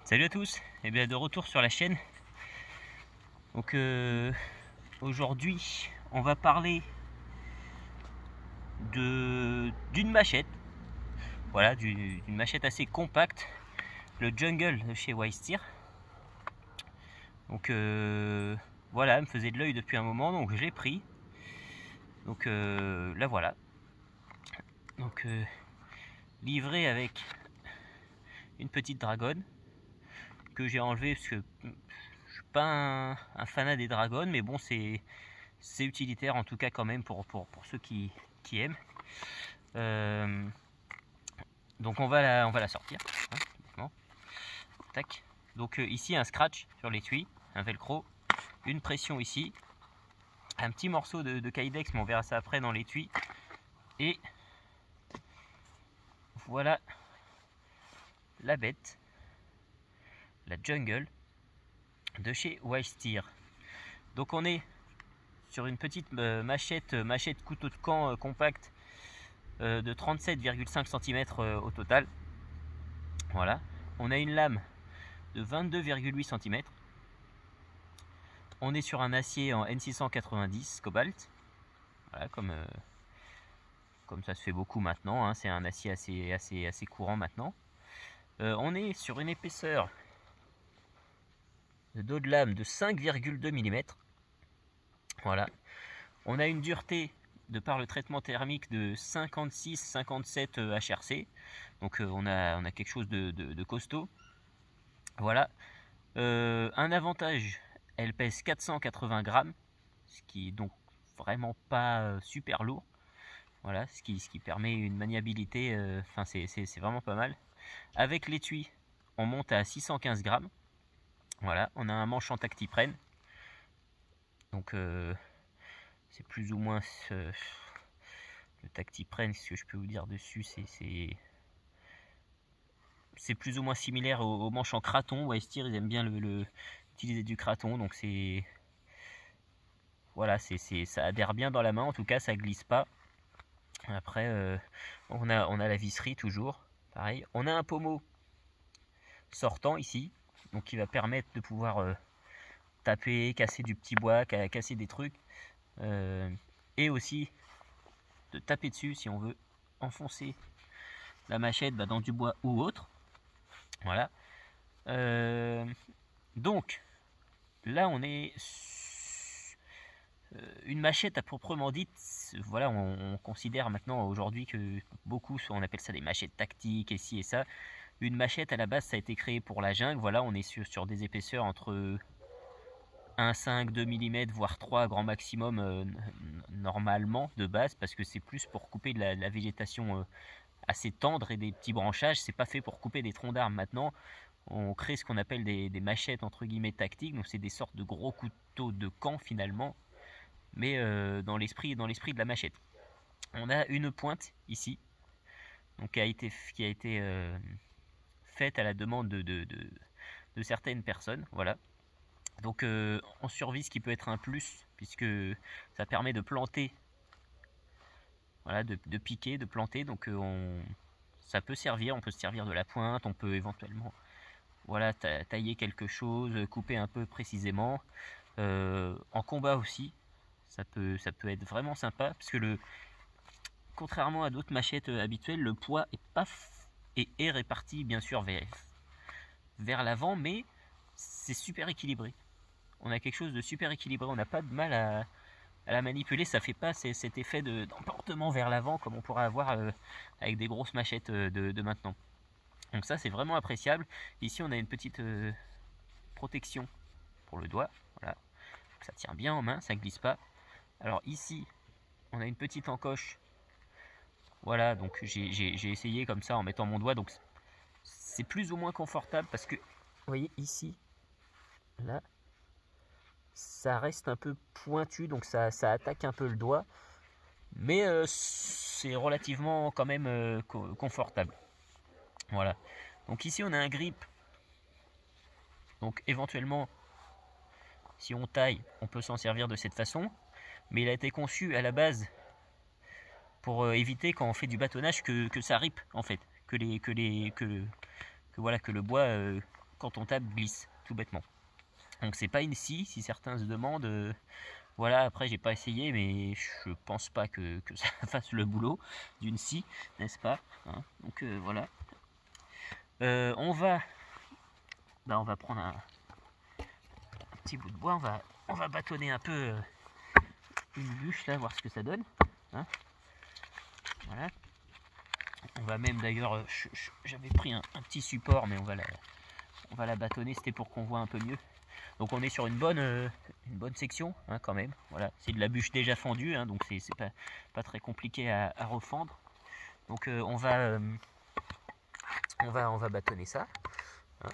Salut à tous, et bien de retour sur la chaîne. Donc aujourd'hui on va parler d'une machette. Voilà, d'une machette assez compacte, le Jungle de chez Wistir. Donc voilà, elle me faisait de l'œil depuis un moment, donc je l'ai pris. Donc là voilà. Donc livré avec une petite dragonne que j'ai enlevée parce que je suis pas un fanat des dragons, mais bon c'est utilitaire en tout cas quand même pour ceux qui aiment. Donc on va la sortir. Hein, tac. Donc ici un scratch sur l'étui, un velcro, une pression ici, un petit morceau de Kydex, mais on verra ça après dans l'étui. Et voilà la bête, la Jungle de chez Wistir. Donc on est sur une petite machette couteau de camp compacte de 37,5 cm au total. Voilà. On a une lame de 22,8 cm. On est sur un acier en N690 cobalt. Voilà, comme ça se fait beaucoup maintenant, hein. C'est un acier assez courant maintenant. On est sur une épaisseur de dos de lame de 5,2 mm. Voilà. On a une dureté de par le traitement thermique de 56-57 HRC. Donc on a quelque chose de costaud. Voilà. Un avantage, elle pèse 480 grammes, ce qui est donc vraiment pas super lourd. Voilà, ce qui permet une maniabilité, enfin c'est vraiment pas mal. Avec l'étui, on monte à 615 grammes. Voilà, on a un manche en tactiprène. Donc c'est plus ou moins le tactiprène, ce que je peux vous dire dessus, c'est plus ou moins similaire au manche en craton. Wistir, ils aiment bien utiliser du craton, donc c'est voilà, ça adhère bien dans la main, en tout cas ça glisse pas. Après on a la visserie toujours, pareil. On a un pommeau sortant ici, donc qui va permettre de pouvoir taper, casser du petit bois, casser des trucs, et aussi de taper dessus si on veut enfoncer la machette dans du bois ou autre. Voilà. Donc là on est une machette à proprement dite. Voilà, on considère maintenant aujourd'hui que beaucoup, on appelle ça des machettes tactiques et ci et ça. Une machette à la base ça a été créé pour la jungle. Voilà, on est sur des épaisseurs entre 1,5, 2 mm, voire 3 grand maximum normalement de base, parce que c'est plus pour couper de la végétation assez tendre et des petits branchages. C'est pas fait pour couper des troncs d'arbres. Maintenant on crée ce qu'on appelle des machettes entre guillemets tactiques, donc c'est des sortes de gros couteaux de camp finalement, mais dans l'esprit de la machette. On a une pointe ici, donc qui a été faite à la demande de certaines personnes. Voilà. Donc en survie, ce qui peut être un plus, puisque ça permet de planter, voilà, de piquer, de planter. Donc ça peut servir, on peut se servir de la pointe, on peut éventuellement, voilà, tailler quelque chose, couper un peu précisément. En combat aussi, ça peut être vraiment sympa, parce que contrairement à d'autres machettes habituelles, le poids est réparti bien sûr vers l'avant, mais c'est super équilibré. On a quelque chose de super équilibré, on n'a pas de mal à la manipuler, ça fait pas cet effet d'emportement vers l'avant comme on pourrait avoir avec des grosses machettes de maintenant. Donc ça c'est vraiment appréciable. Ici on a une petite protection pour le doigt, voilà. Donc ça tient bien en main, ça glisse pas. Alors ici on a une petite encoche, voilà, donc j'ai essayé comme ça en mettant mon doigt, donc c'est plus ou moins confortable parce que, vous voyez ici, là, ça reste un peu pointu, donc ça attaque un peu le doigt, mais c'est relativement quand même confortable. Voilà. Donc ici on a un grip, donc éventuellement si on taille on peut s'en servir de cette façon, mais il a été conçu à la base pour éviter quand on fait du bâtonnage que ça rippe en fait, que le bois quand on tape glisse, tout bêtement. Donc c'est pas une scie, si certains se demandent. Voilà, après j'ai pas essayé, mais je pense pas que ça fasse le boulot d'une scie, n'est-ce pas, hein. Donc voilà. On va prendre un petit bout de bois, on va bâtonner un peu une bûche là, voir ce que ça donne, hein. Voilà. On va même d'ailleurs, j'avais pris un petit support, mais on va la bâtonner, c'était pour qu'on voit un peu mieux. Donc on est sur une bonne section, hein, quand même. Voilà, c'est de la bûche déjà fendue, hein, donc c'est pas très compliqué à refendre. Donc on va bâtonner ça, hein,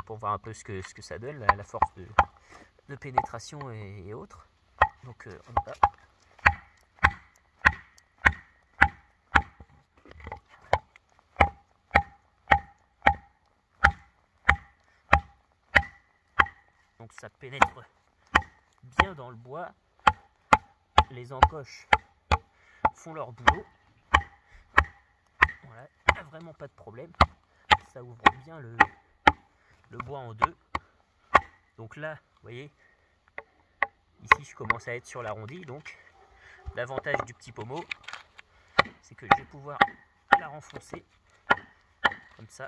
pour voir un peu ce que ça donne, la force de pénétration et autres. Donc on va donc ça pénètre bien dans le bois, les encoches font leur boulot, voilà, vraiment pas de problème, ça ouvre bien le bois en deux. Donc là, vous voyez, ici je commence à être sur l'arrondi, donc l'avantage du petit pommeau, c'est que je vais pouvoir la renfoncer comme ça,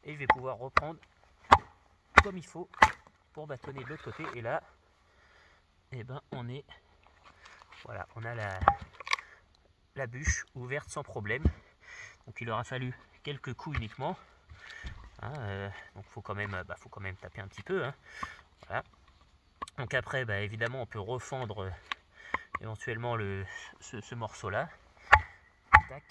et je vais pouvoir reprendre comme il faut pour bâtonner de l'autre côté. Et là, eh ben on est, voilà, on a la bûche ouverte sans problème. Donc il aura fallu quelques coups uniquement, hein, donc faut quand même taper un petit peu, hein, voilà. Donc après, évidemment, on peut refendre éventuellement ce morceau là. Tac.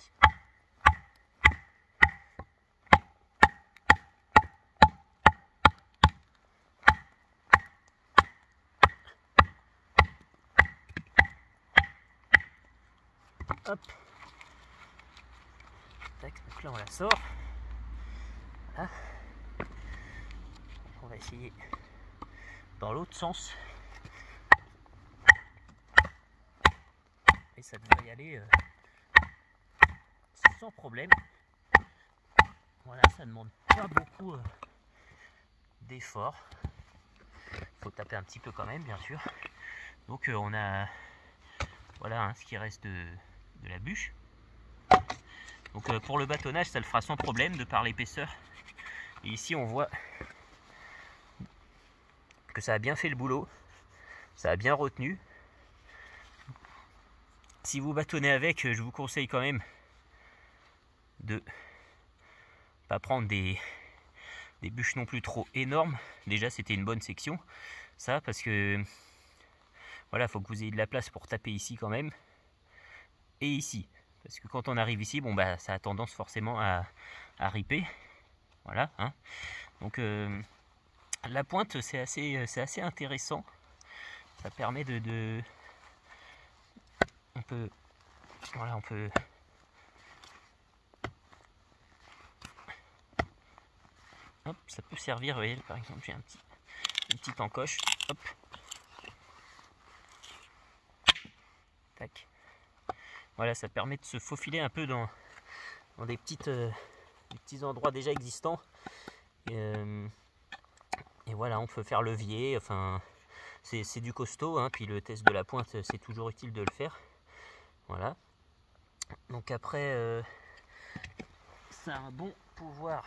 Hop. Tac, donc là on la sort. Voilà. On va essayer dans l'autre sens. Et ça devrait y aller sans problème. Voilà, ça ne demande pas beaucoup d'effort. Il faut taper un petit peu quand même, bien sûr. Donc on a, voilà, hein, ce qui reste de la bûche. Donc pour le bâtonnage, ça le fera sans problème de par l'épaisseur. Et ici on voit que ça a bien fait le boulot, ça a bien retenu. Si vous bâtonnez avec, je vous conseille quand même de pas prendre des bûches non plus trop énormes. Déjà c'était une bonne section, ça, parce que voilà, faut que vous ayez de la place pour taper ici quand même, et ici, parce que quand on arrive ici, bon ça a tendance forcément à riper, voilà, hein. Donc la pointe, c'est assez intéressant, ça permet on peut hop, ça peut servir, vous voyez, par exemple j'ai une petite encoche, hop, tac, voilà, ça permet de se faufiler un peu dans des petits endroits déjà existants, et voilà, on peut faire levier, enfin c'est du costaud, hein, puis le test de la pointe, c'est toujours utile de le faire, voilà. Donc après, ça a un bon pouvoir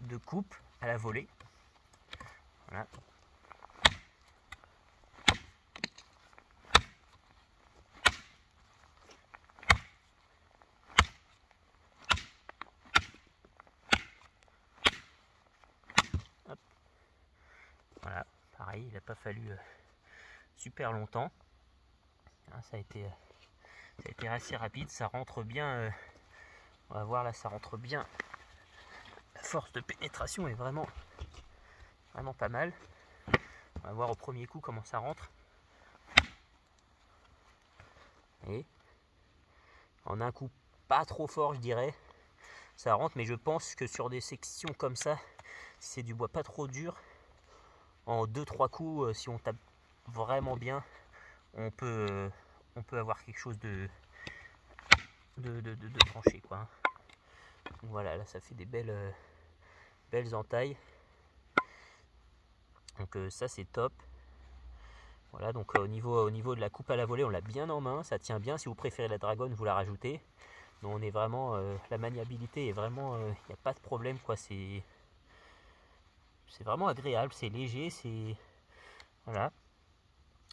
de coupe à la volée, voilà. Hop. Voilà, pareil, il n'a pas fallu super longtemps, hein, ça a été assez rapide, ça rentre bien, on va voir là, ça rentre bien, la force de pénétration est vraiment pas mal. On va voir au premier coup comment ça rentre. Et en un coup pas trop fort, je dirais, ça rentre, mais je pense que sur des sections comme ça, si c'est du bois pas trop dur, en 2-3 coups, si on tape vraiment bien, on peut avoir quelque chose de tranché, quoi. Donc voilà, là ça fait des belles belles entailles. Donc ça c'est top. Voilà, donc au niveau de la coupe à la volée, on l'a bien en main, ça tient bien. Si vous préférez la dragonne, vous la rajoutez. Donc on est vraiment, la maniabilité est vraiment, il n'y a pas de problème quoi. C'est vraiment agréable, c'est léger, c'est voilà.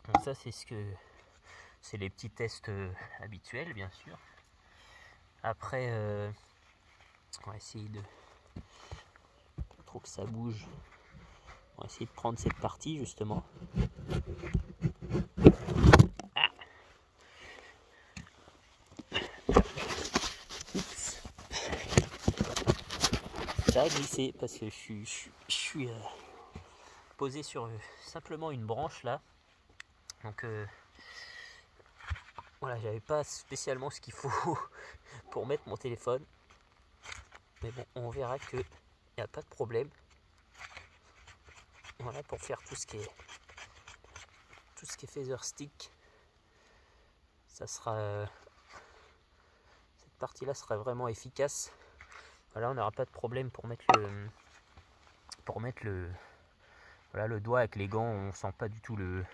Donc ça c'est les petits tests habituels bien sûr. Après, on va essayer de pas trop que ça bouge. On va essayer de prendre cette partie justement. Ah. Oups. Ça a glissé parce que je suis posé sur simplement une branche là. Donc voilà, j'avais pas spécialement ce qu'il faut pour mettre mon téléphone. Mais bon, on verra que il n'y a pas de problème. Voilà, pour faire tout ce qui est feather stick, ça sera cette partie là sera vraiment efficace. Voilà, on n'aura pas de problème pour mettre le voilà, le doigt avec les gants, on sent pas du tout le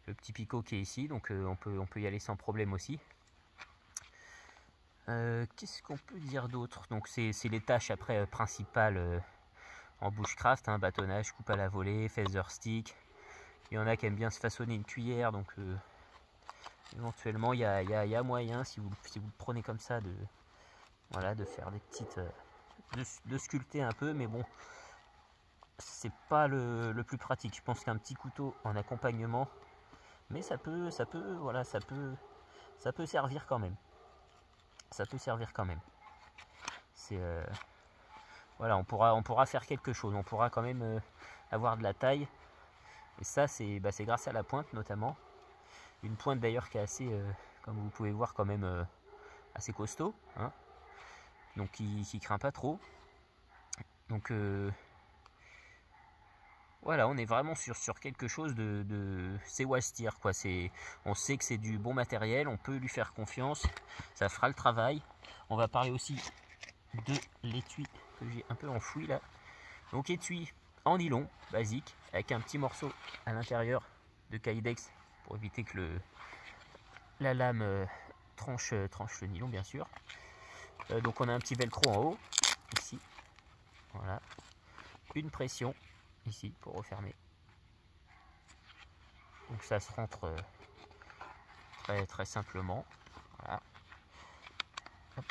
petit picot qui est ici, donc on peut y aller sans problème aussi. Qu'est-ce qu'on peut dire d'autre? Donc c'est les tâches après principales en bushcraft, hein, bâtonnage, coupe à la volée, feather stick. Il y en a qui aiment bien se façonner une cuillère, donc éventuellement il y a moyen, si vous le prenez comme ça, de faire des petites de sculpter un peu, mais bon, c'est pas le plus pratique. Je pense qu'un petit couteau en accompagnement, mais ça peut servir quand même. Ça peut servir quand même. C'est voilà, on pourra faire quelque chose. On pourra quand même avoir de la taille. Et ça, c'est grâce à la pointe notamment. Une pointe d'ailleurs qui est assez, comme vous pouvez voir, quand même assez costaud, hein. Donc qui craint pas trop. Donc voilà, on est vraiment sur quelque chose c'est Wastir quoi. On sait que c'est du bon matériel, on peut lui faire confiance, ça fera le travail. On va parler aussi de l'étui que j'ai un peu enfoui là. Donc étui en nylon basique avec un petit morceau à l'intérieur de Kydex pour éviter que la lame tranche le nylon bien sûr. Donc on a un petit velcro en haut ici, voilà, une pression ici pour refermer. Donc ça se rentre très très simplement. Voilà. Hop.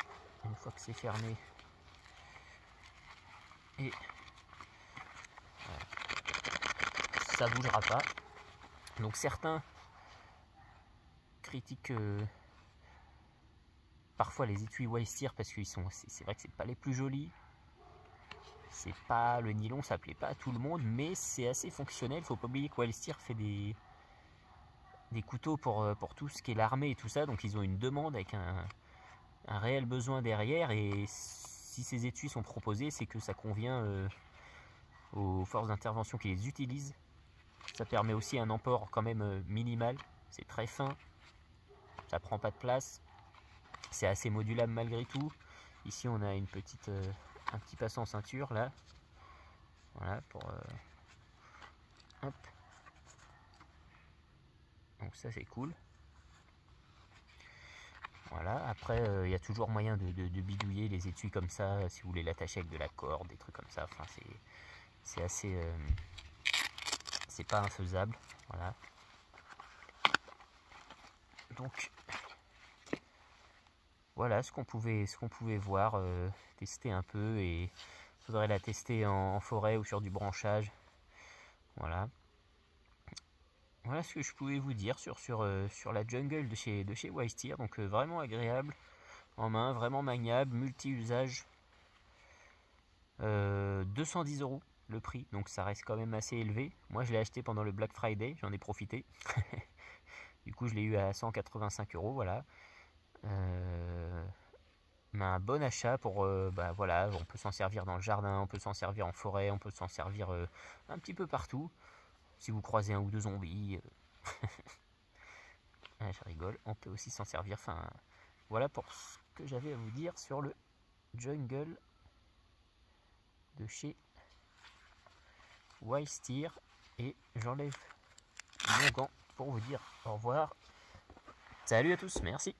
Une fois que c'est fermé, et voilà, ça bougera pas. Donc certains critiquent parfois les étuis Wastir parce que c'est vrai que c'est pas les plus jolis. C'est pas le nylon, ça plaît pas à tout le monde, mais c'est assez fonctionnel. Faut pas oublier que Wastir fait des couteaux pour tout ce qui est l'armée et tout ça, donc ils ont une demande avec un réel besoin derrière, et si ces étuis sont proposés, c'est que ça convient aux forces d'intervention qui les utilisent. Ça permet aussi un emport quand même minimal, c'est très fin, ça prend pas de place, c'est assez modulable malgré tout. Ici on a un petit passant en ceinture là, voilà, pour hop. Donc ça c'est cool. Voilà, après il y a toujours moyen de bidouiller les étuis comme ça, si vous voulez l'attacher avec de la corde, des trucs comme ça. Enfin c'est assez c'est pas infaisable, voilà. Donc voilà ce qu'on pouvait voir, tester un peu, et il faudrait la tester en forêt ou sur du branchage. Voilà. Voilà ce que je pouvais vous dire sur la jungle de chez Wastir. Donc vraiment agréable en main, vraiment maniable, multi-usage. 210 € le prix, donc ça reste quand même assez élevé. Moi je l'ai acheté pendant le Black Friday, j'en ai profité. Du coup je l'ai eu à 185 €, voilà. Mais un bon achat pour, voilà, on peut s'en servir dans le jardin, on peut s'en servir en forêt, on peut s'en servir un petit peu partout. Si vous croisez un ou deux zombies, ah, je rigole, on peut aussi s'en servir. Enfin, voilà pour ce que j'avais à vous dire sur le jungle de chez Wildsteer et j'enlève mon gant pour vous dire au revoir. Salut à tous, merci.